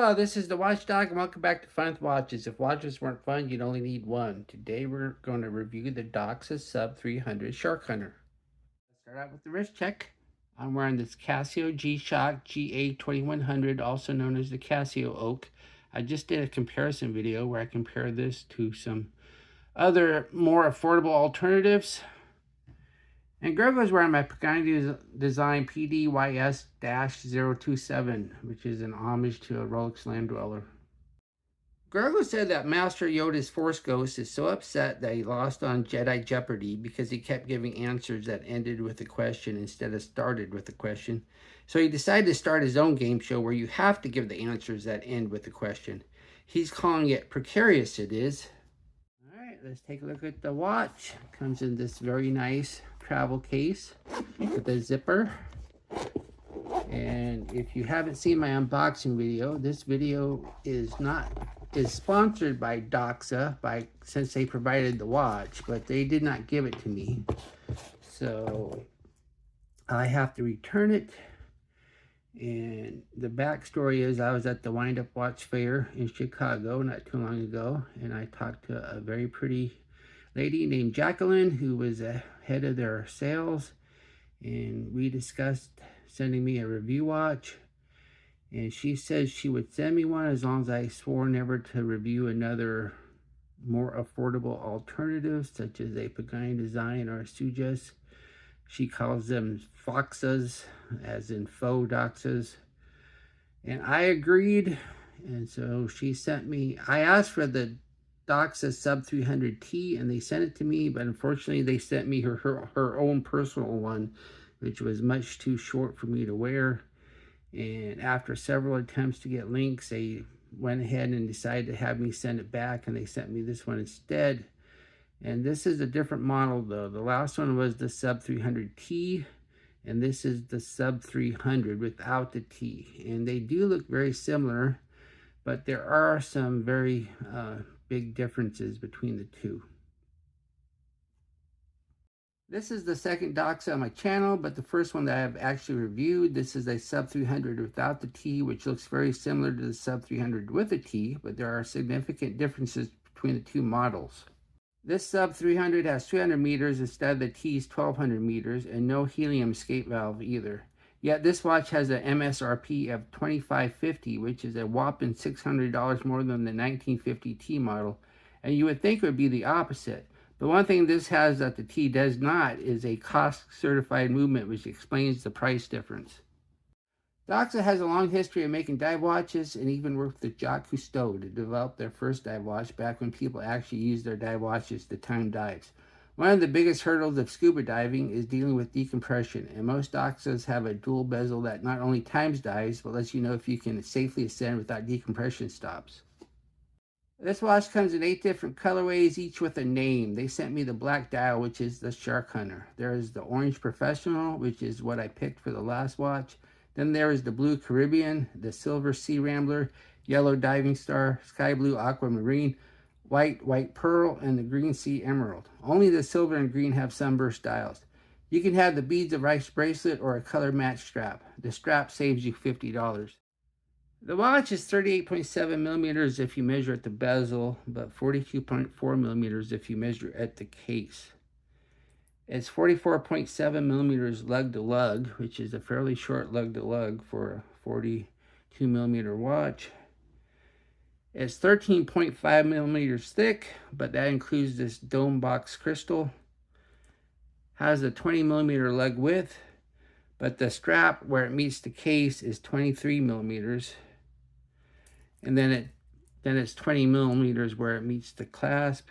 Hello, this is the Watchdog, and welcome back to Fun with Watches. If watches weren't fun, you'd only need one. Today we're going to review the DOXA Sub 300 Sharkhunter. Let's start out with the wrist check. I'm wearing this Casio G-Shock GA2100, also known as the Casio Oak. I just did a comparison video where I compared this to some other more affordable alternatives. And Grogo's wearing my Pagani Design PDYS-027, which is an homage to a Rolex Land Dweller. Grogo said that Master Yoda's Force Ghost is so upset that he lost on Jedi Jeopardy because he kept giving answers that ended with a question instead of started with a question. So he decided to start his own game show where you have to give the answers that end with a question. He's calling it Precarious, it is. All right, let's take a look at the watch. It comes in this very nice travel case with a zipper. And if you haven't seen my unboxing video, this video is sponsored by DOXA since they provided the watch, but they did not give it to me. So I have to return it. And the backstory is I was at the Wind Up Watch Fair in Chicago not too long ago, and I talked to a very pretty lady named Jacqueline who was the head of their sales, and we discussed sending me a review watch, and she said she would send me one as long as I swore never to review another more affordable alternative such as a Pagani Design or a Sujas. She calls them Foxas, as in faux doxas. And I agreed. And so she sent me, I asked for the DOXA Sub 300T and they sent it to me, but unfortunately they sent me her own personal one, which was much too short for me to wear. And after several attempts to get links, they went ahead and decided to have me send it back, and they sent me this one instead. And this is a different model though. The last one was the Sub 300T, and this is the Sub 300 without the T. And they do look very similar, but there are some very big differences between the two. This is the second DOXA on my channel, but the first one that I have actually reviewed. This is a Sub 300 without the T, which looks very similar to the Sub 300 with a T, but there are significant differences between the two models. This Sub 300 has 300 meters instead of the T's 1200 meters, and no helium escape valve either. Yet this watch has an MSRP of $25.50, which is a whopping $600 more than the 1950 T model, and you would think it would be the opposite. But one thing this has that the T does not is a cost-certified movement, which explains the price difference. DOXA has a long history of making dive watches and even worked with Jacques Cousteau to develop their first dive watch back when people actually used their dive watches to time dives. One of the biggest hurdles of scuba diving is dealing with decompression, and most DOXAs have a dual bezel that not only times dives, but lets you know if you can safely ascend without decompression stops. This watch comes in 8 different colorways, each with a name. They sent me the black dial, which is the Sharkhunter. There is the orange Professional, which is what I picked for the last watch. Then there is the blue Caribbean, the silver Sea Rambler, yellow Diving Star, sky blue Aquamarine, white Pearl, and the green Sea Emerald. Only the silver and green have sunburst dials. You can have the Beads of Rice bracelet or a color match strap. The strap saves you $50. The watch is 38.7 millimeters if you measure at the bezel, but 42.4 millimeters if you measure at the case. It's 44.7 millimeters lug to lug, which is a fairly short lug to lug for a 42 millimeter watch. It's 13.5 millimeters thick, but that includes this dome box crystal. Has a 20 millimeter lug width, but the strap where it meets the case is 23 millimeters. And then it's 20 millimeters where it meets the clasp,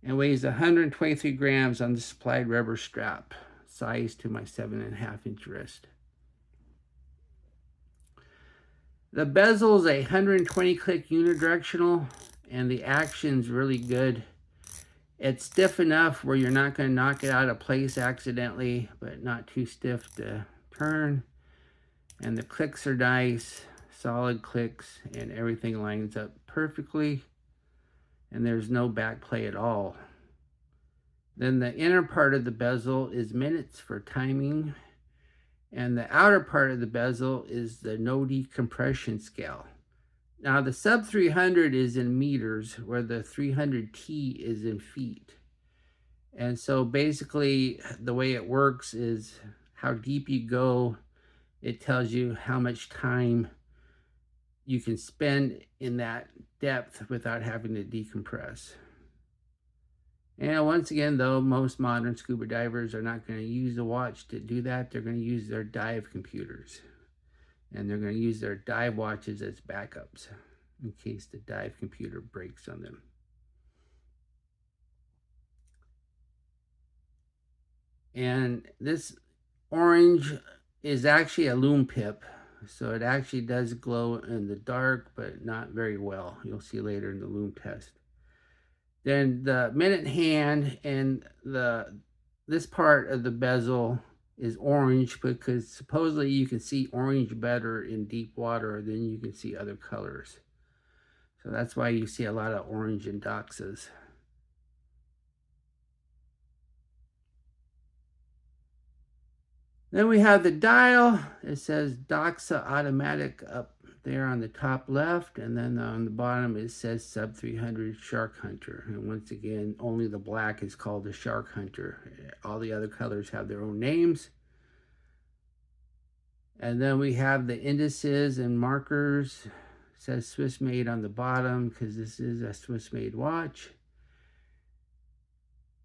and weighs 123 grams on the supplied rubber strap, size to my 7.5-inch wrist. The bezel is a 120 click unidirectional, and the action's really good. It's stiff enough where you're not going to knock it out of place accidentally, but not too stiff to turn. And the clicks are nice, solid clicks, and everything lines up perfectly. And there's no back play at all. Then the inner part of the bezel is minutes for timing, And the outer part of the bezel is the no decompression scale. Now the sub 300 is in meters, where the 300T is in feet. And so basically the way it works is how deep you go, it tells you how much time you can spend in that depth without having to decompress. And once again, though, most modern scuba divers are not going to use a watch to do that. They're going to use their dive computers. And they're going to use their dive watches as backups in case the dive computer breaks on them. And this orange is actually a Lume pip. So it actually does glow in the dark, but not very well. You'll see later in the Lume test. Then the minute hand and this part of the bezel is orange because supposedly you can see orange better in deep water than you can see other colors. So that's why you see a lot of orange in DOXAs. Then we have the dial. It says DOXA automatic up there on the top left, and then on the bottom it says sub 300 Sharkhunter. And once again, only the black is called the Sharkhunter. All the other colors have their own names. And then we have the indices and markers. It says Swiss made on the bottom because this is a Swiss made watch.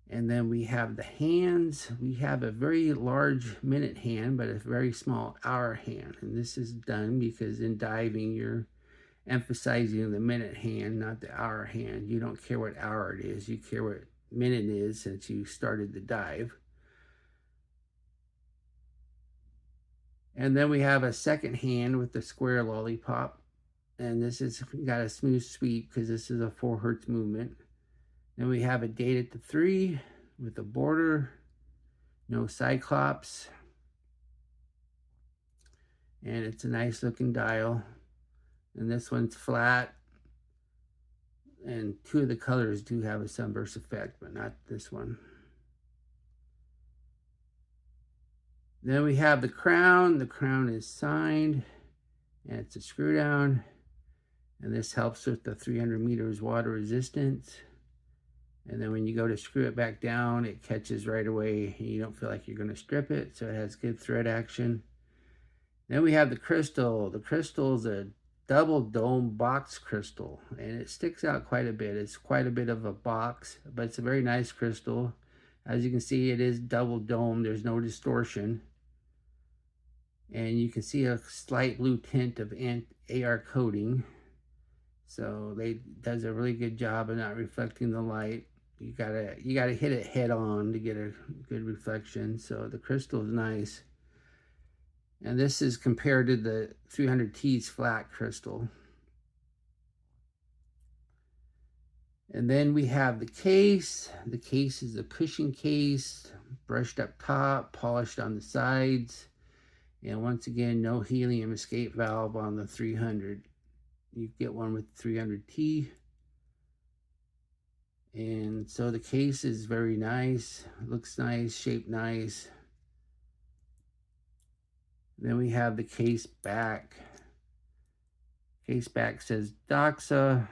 And then we have the hands. We have a very large minute hand, but a very small hour hand. And this is done because in diving, you're emphasizing the minute hand, not the hour hand. You don't care what hour it is. You care what minute it is since you started the dive. And then we have a second hand with the square lollipop. And this has got a smooth sweep because this is a 4 Hertz movement. Then we have a date at the 3 with a border, no cyclops. And it's a nice looking dial. And this one's flat. And 2 of the colors do have a sunburst effect, but not this one. Then we have the crown. The crown is signed. And it's a screw down. And this helps with the 300 meters water resistance. And then when you go to screw it back down, it catches right away. And you don't feel like you're going to strip it. So it has good thread action. Then we have the crystal. The crystal is a double dome box crystal. And it sticks out quite a bit. It's quite a bit of a box. But it's a very nice crystal. As you can see, it is double dome. There's no distortion. And you can see a slight blue tint of AR coating. So they does a really good job of not reflecting the light. You gotta hit it head on to get a good reflection. So the crystal is nice. And this is compared to the 300T's flat crystal. And then we have the case. The case is a cushion case, brushed up top, polished on the sides. And once again, no helium escape valve on the 300. You get one with 300T. And so the case is very nice, looks nice, shaped nice. Then we have the case back. Case back says DOXA.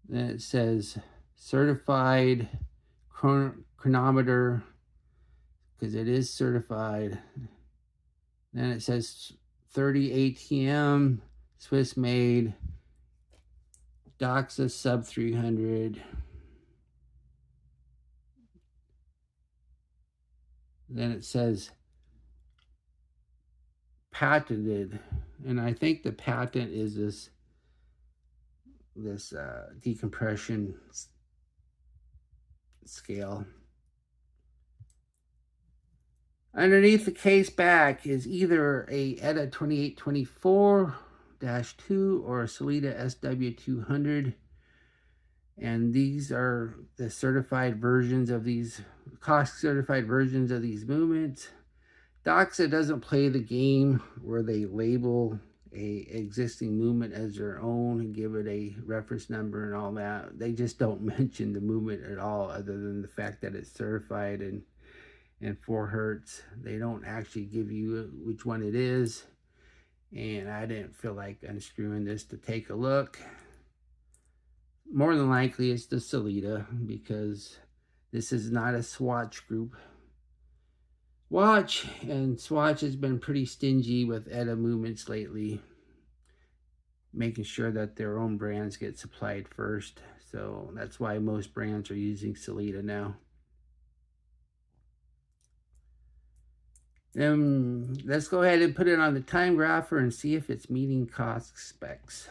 Then it says certified chronometer, because it is certified. Then it says 30 ATM, Swiss made, DOXA sub 300. Then it says patented, and I think the patent is this decompression scale. Underneath the case back is either a ETA 2824-2 or a Solita SW200. And these are the certified versions of these, cost certified versions of these movements. DOXA doesn't play the game where they label a existing movement as their own and give it a reference number and all that. They just don't mention the movement at all, other than the fact that it's certified and 4 hertz. They don't actually give you which one it is, and I didn't feel like unscrewing this to take a look. More than likely it's the Sellita, because this is not a Swatch Group watch, and Swatch has been pretty stingy with ETA movements lately, making sure that their own brands get supplied first. So that's why most brands are using Sellita now. Then let's go ahead and put it on the Timegrapher and see if it's meeting cost specs.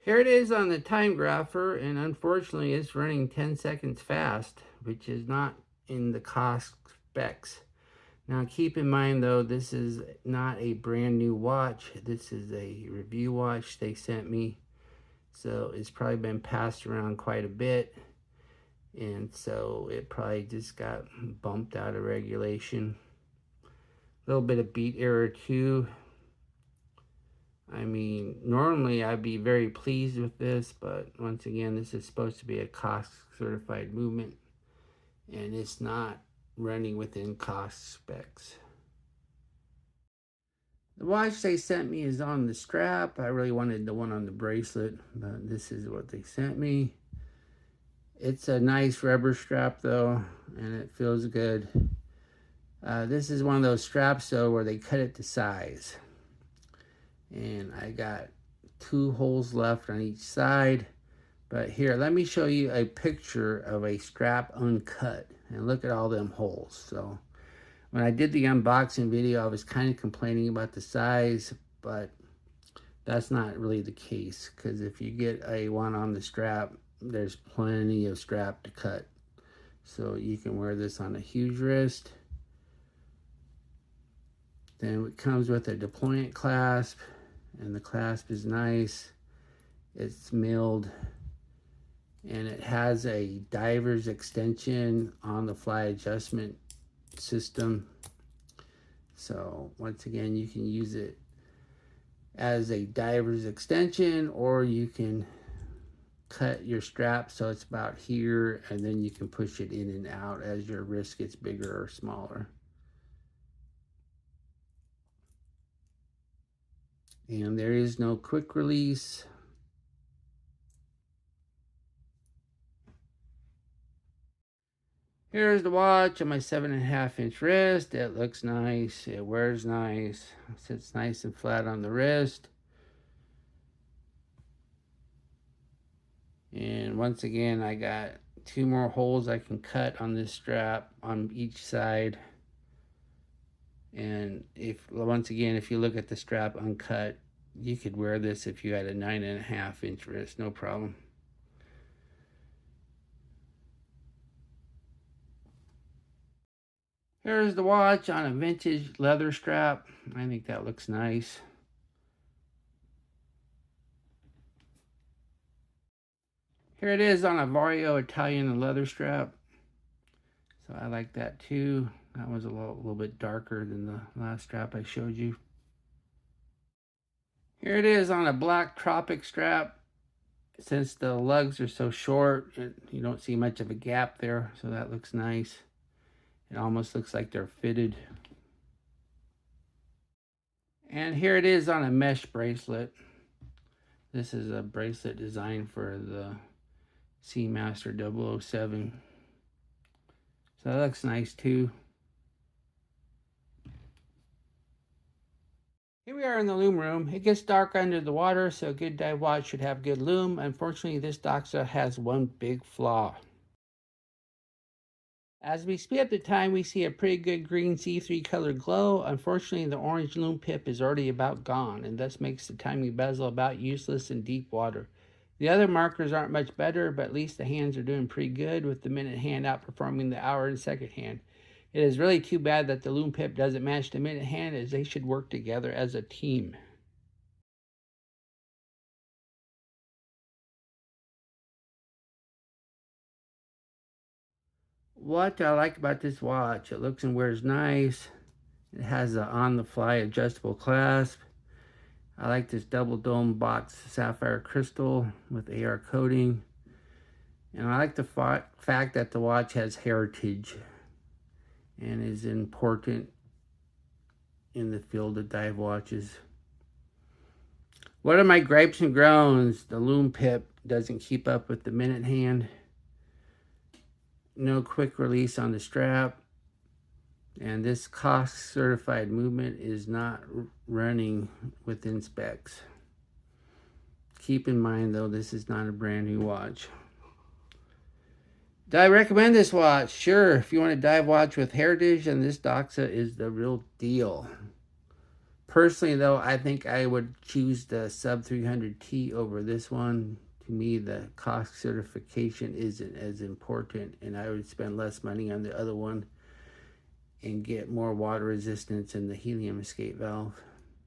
Here it is on the Timegrapher, and unfortunately it's running 10 seconds fast, which is not in the cost specs. Now keep in mind though, this is not a brand new watch. This is a review watch they sent me. So it's probably been passed around quite a bit. And so it probably just got bumped out of regulation. A little bit of beat error too. I mean, normally I'd be very pleased with this, but once again, this is supposed to be a cost certified movement, and it's not running within cost specs. The watch they sent me is on the strap. I really wanted the one on the bracelet, but this is what they sent me. It's a nice rubber strap though, and it feels good. This is one of those straps though where they cut it to size. And I got 2 holes left on each side. But here, let me show you a picture of a strap uncut. And look at all them holes. So when I did the unboxing video, I was kind of complaining about the size, but that's not really the case. Because if you get a one on the strap, there's plenty of strap to cut. So you can wear this on a huge wrist. Then it comes with a deployant clasp. And the clasp is nice. It's milled, and it has a diver's extension on the fly adjustment system. So once again, you can use it as a diver's extension, or you can cut your strap so it's about here, and then you can push it in and out as your wrist gets bigger or smaller. And there is no quick release. Here's the watch on my 7.5-inch wrist. It looks nice. It wears nice. It sits nice and flat on the wrist. And once again, I got 2 more holes I can cut on this strap on each side. And once again, if you look at the strap uncut, you could wear this if you had a 9.5-inch wrist, no problem. Here's the watch on a vintage leather strap. I think that looks nice. Here it is on a Vario Italian leather strap. So I like that too. That was a little bit darker than the last strap I showed you. Here it is on a black Tropic strap. Since the lugs are so short, you don't see much of a gap there, so that looks nice. It almost looks like they're fitted. And here it is on a mesh bracelet. This is a bracelet designed for the Seamaster 007. So that looks nice too. Here we are in the Lume room. It gets dark under the water, so a good dive watch should have good lume. Unfortunately, this DOXA has one big flaw. As we speed up the time, we see a pretty good green C3 color glow. Unfortunately, the orange lume pip is already about gone, and thus makes the timing bezel about useless in deep water. The other markers aren't much better, but at least the hands are doing pretty good, with the minute hand outperforming the hour and second hand. It is really too bad that the lume pip doesn't match the minute hand, as they should work together as a team. What I like about this watch, it looks and wears nice. It has an on-the-fly adjustable clasp. I like this double dome box sapphire crystal with AR coating. And I like the fact that the watch has heritage. and is important in the field of dive watches. What are my gripes and groans? The Lume pip doesn't keep up with the minute hand. No quick release on the strap. And this cost certified movement is not running within specs. Keep in mind though, this is not a brand new watch. Do I recommend this watch? Sure, if you want a dive watch with heritage, then this DOXA is the real deal. Personally though, I think I would choose the sub 300T over this one. To me, the cost certification isn't as important, and I would spend less money on the other one and get more water resistance in the helium escape valve.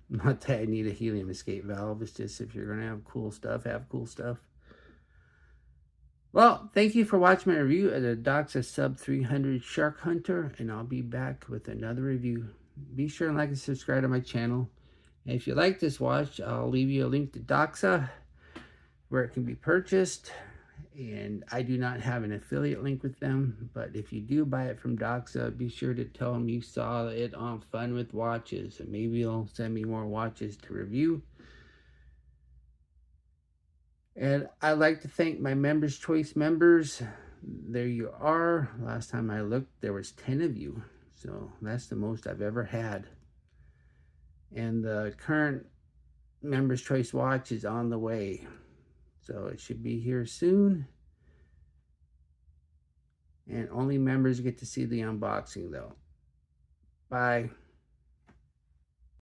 Not that I need a helium escape valve, it's just if you're gonna have cool stuff, have cool stuff. Well, thank you for watching my review of the DOXA Sub 300 Sharkhunter, and I'll be back with another review. Be sure and like and subscribe to my channel. And if you like this watch, I'll leave you a link to DOXA where it can be purchased. And I do not have an affiliate link with them, but if you do buy it from DOXA, be sure to tell them you saw it on Fun with Watches, and maybe they'll send me more watches to review. And I'd like to thank my Members Choice members. There you are. Last time I looked, there was 10 of you. So that's the most I've ever had. And the current Members Choice watch is on the way. So it should be here soon. And only members get to see the unboxing though. Bye.